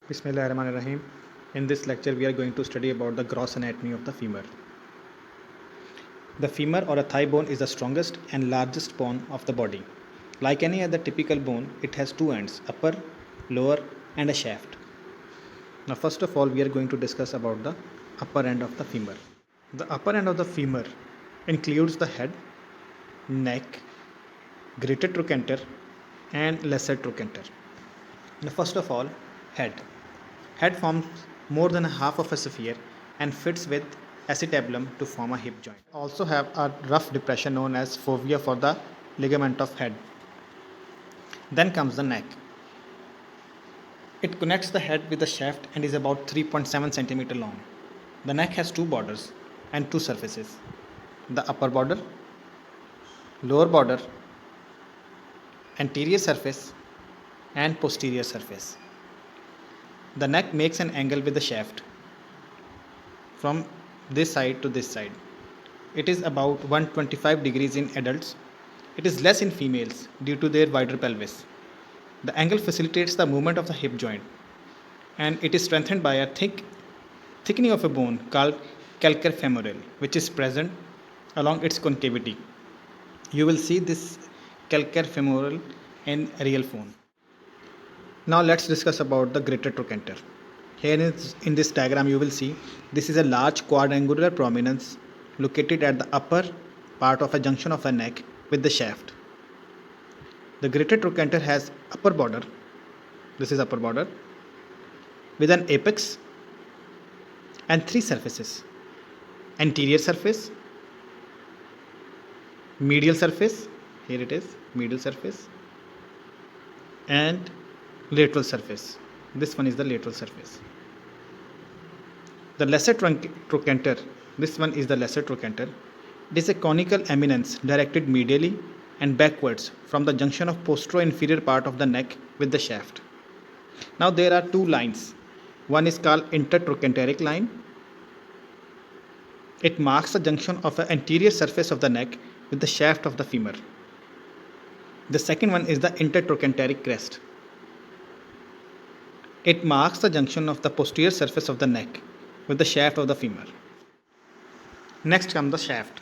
Bismillahirrahmanirrahim. In this lecture, we are going to study about the gross anatomy of the femur. The femur or a thigh bone is the strongest and largest bone of the body. Like any other typical bone, it has two ends, upper, lower, and a shaft. Now, first of all, we are going to discuss about the upper end of the femur. The upper end of the femur includes the head, neck, greater trochanter, and lesser trochanter. Now, first of all, head. Head forms more than a half of a sphere and fits with acetabulum to form a hip joint. Also have a rough depression known as fovea for the ligament of head. Then comes the neck. It connects the head with the shaft and is about 3.7 centimeter long. The neck has two borders and two surfaces. The upper border, lower border, anterior surface, and posterior surface. The neck makes an angle with the shaft from this side to this side. It is about 125 degrees in adults. It is less in females due to their wider pelvis. The angle facilitates the movement of the hip joint, and it is strengthened by a thickening of a bone called calcar femoral, which is present along its concavity. You will see this calcar femoral in real phone. Now let's discuss about the greater trochanter. Here in this diagram you will see this is a large quadrangular prominence located at the upper part of a junction of a neck with the shaft. The greater trochanter has upper border, this is upper border, with an apex and three surfaces: anterior surface, medial surface, here it is, medial surface, and lateral surface. This one is the lateral surface. The lesser trochanter, this one is the lesser trochanter. It is a conical eminence directed medially and backwards from the junction of postero-inferior part of the neck with the shaft. Now there are two lines. One is called intertrochanteric line. It marks the junction of the anterior surface of the neck with the shaft of the femur. The second one is the intertrochanteric crest. It marks the junction of the posterior surface of the neck with the shaft of the femur. Next comes the shaft.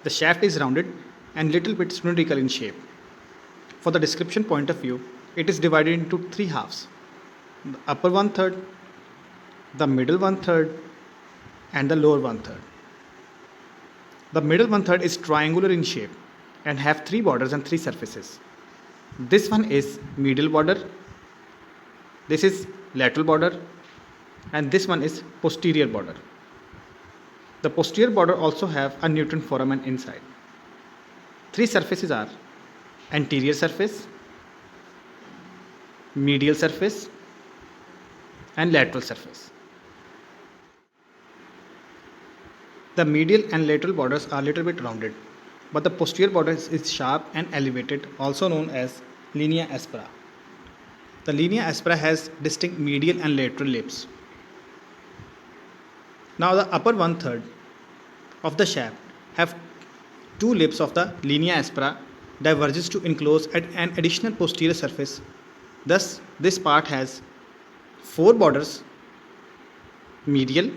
The shaft is rounded and little bit cylindrical in shape. For the description point of view, it is divided into three halves: the upper 1/3, the middle 1/3, and the lower 1/3. The middle 1/3 is triangular in shape and have three borders and three surfaces. This one is medial border, this is lateral border, and this one is posterior border. The posterior border also have a nutrient foramen inside. Three surfaces are anterior surface, medial surface, and lateral surface. The medial and lateral borders are a little bit rounded, but the posterior border is sharp and elevated, also known as linea aspera. The linea aspera has distinct medial and lateral lips. Now the upper 1/3 of the shaft have two lips of the linea aspera diverges to enclose at an additional posterior surface. Thus this part has four borders: medial,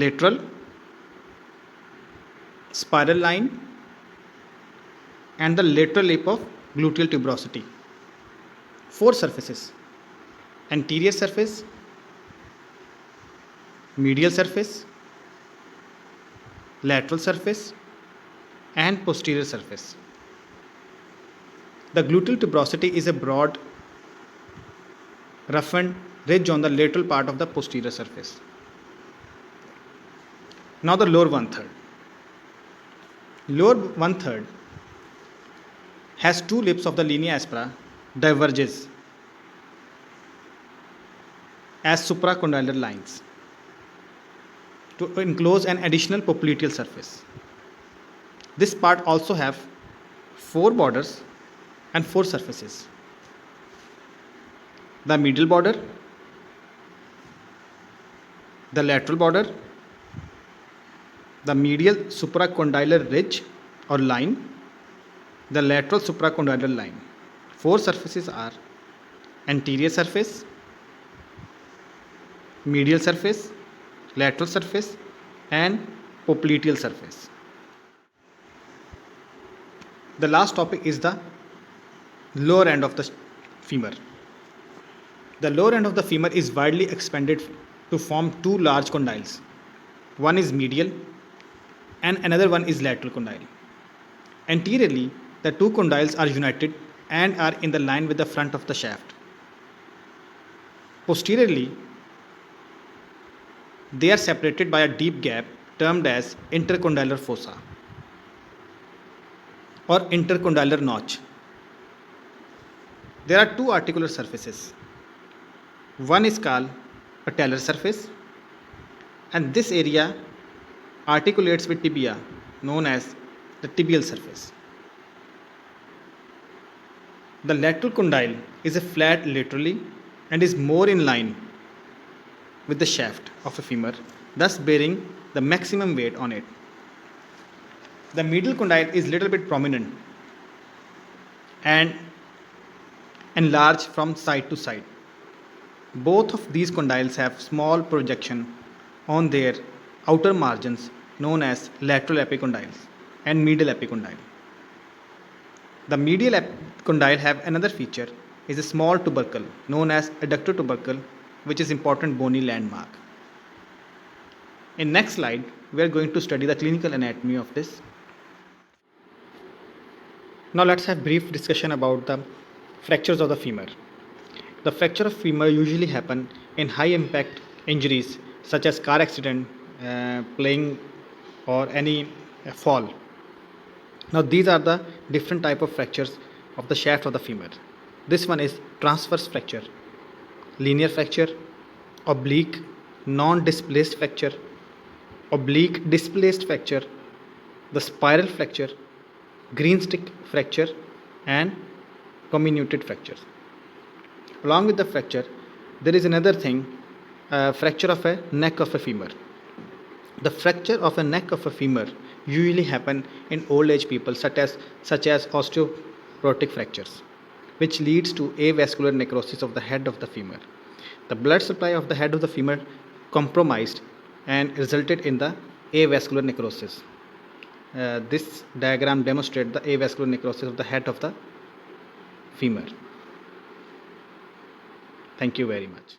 lateral, spiral line, and the lateral lip of gluteal tuberosity. Four surfaces: anterior surface, medial surface, lateral surface, and posterior surface. The gluteal tuberosity is a broad, roughened ridge on the lateral part of the posterior surface. Now the lower 1/3. Lower 1/3 has two lips of the linea aspera diverges as supracondylar lines to enclose an additional popliteal surface. This part also have four borders and four surfaces: the medial border, the lateral border, the medial supracondylar ridge or line, the lateral supracondylar line. Four surfaces are anterior surface, medial surface, lateral surface, and popliteal surface. The last topic is the lower end of the femur. The lower end of the femur is widely expanded to form two large condyles. One is medial and another one is lateral condyle. Anteriorly, the two condyles are united and are in the line with the front of the shaft. Posteriorly, they are separated by a deep gap termed as intercondylar fossa or intercondylar notch. There are two articular surfaces. One is called patellar surface, and this area articulates with tibia, known as the tibial surface. The lateral condyle is a flat laterally and is more in line with the shaft of a femur, thus bearing the maximum weight on it. The medial condyle is little bit prominent and enlarged from side to side. Both of these condyles have small projection on their outer margins known as lateral epicondyles and medial epicondyle. The medial condyle have another feature is a small tubercle known as adductor tubercle, which is important bony landmark. In next slide, we are going to study the clinical anatomy of this. Now let's have brief discussion about the fractures of the femur. The fracture of femur usually happen in high impact injuries such as car accident, playing, or any fall. Now these are the different type of fractures of the shaft of the femur. This one is transverse fracture, linear fracture, oblique non-displaced fracture, oblique displaced fracture, the spiral fracture, green stick fracture, and comminuted fractures. Along with the fracture, there is another thing, fracture of a neck of a femur. The fracture of a neck of a femur usually happen in old age people such as osteoporotic fractures, which leads to avascular necrosis of the head of the femur. The blood supply of the head of the femur compromised and resulted in the avascular necrosis. This diagram demonstrates the avascular necrosis of the head of the femur. Thank you very much.